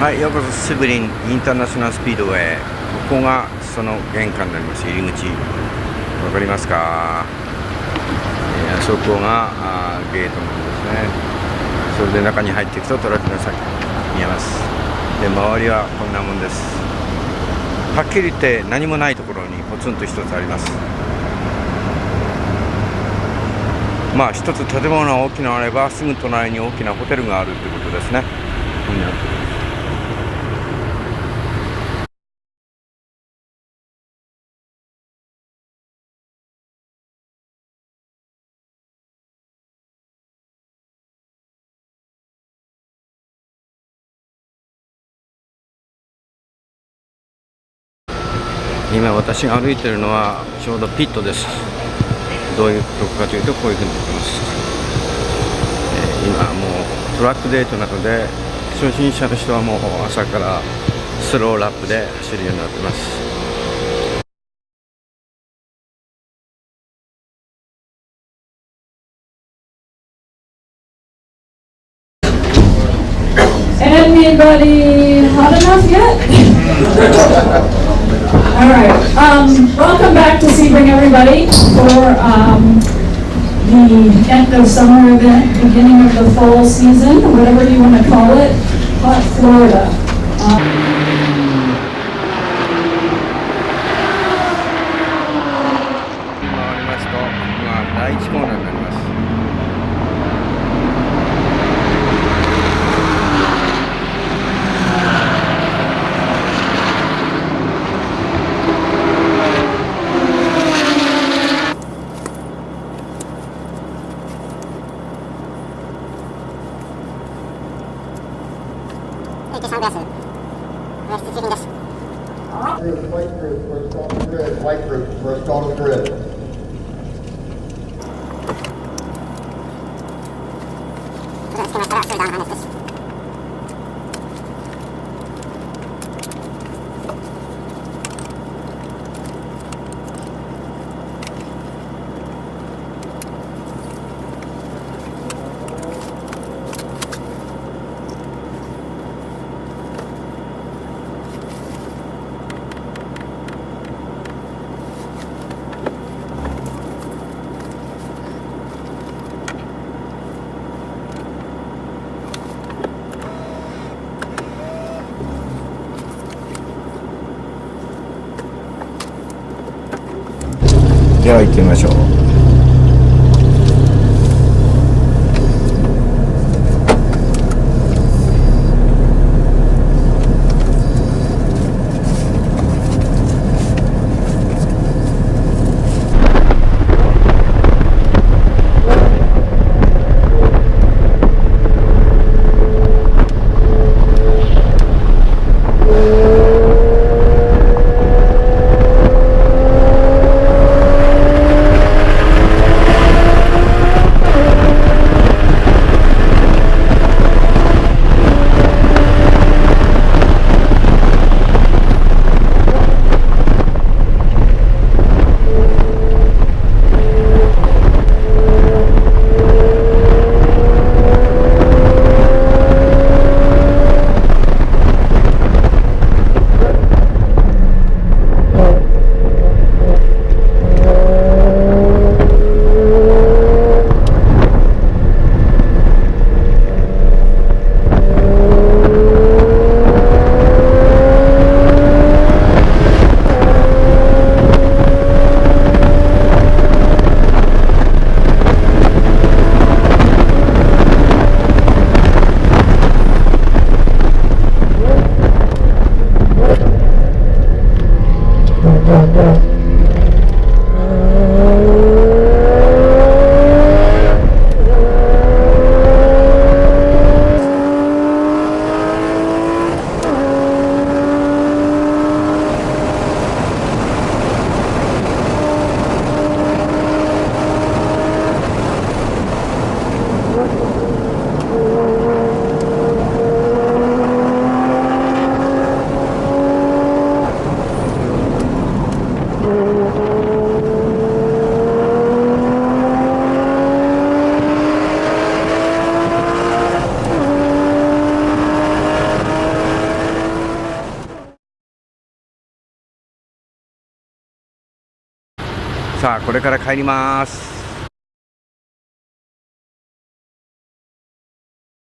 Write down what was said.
はい、ようこそセブリンインターナショナルスピードウェイ。ここがその玄関になります。入り口わかりますか？あそこがゲートなんですね。それで中に入っていくとトラックが先見えます。で、周りはこんなもんです。はっきり言って何もないところにポツンと一つあります。まあ一つ建物が大きなあればすぐ隣に大きなホテルがあるということですね。今私が歩いているのはちょうどピットです。どういうとこかというとこういうふうになってます。今もうトラックデートなので初心者の人はもう朝からスローラップで走るようになってます。Anybody hot enough yet? All right. Welcome back to Sebring, everybody, for the end of summer event, beginning of the fall season, whatever you want to call it, hot Florida. 回りますと、第1コーナーになります。サングラス、必需品です。White group for a total grid. つけましたらショルダーのハーネスです。では行ってみましょう。さあこれから帰ります。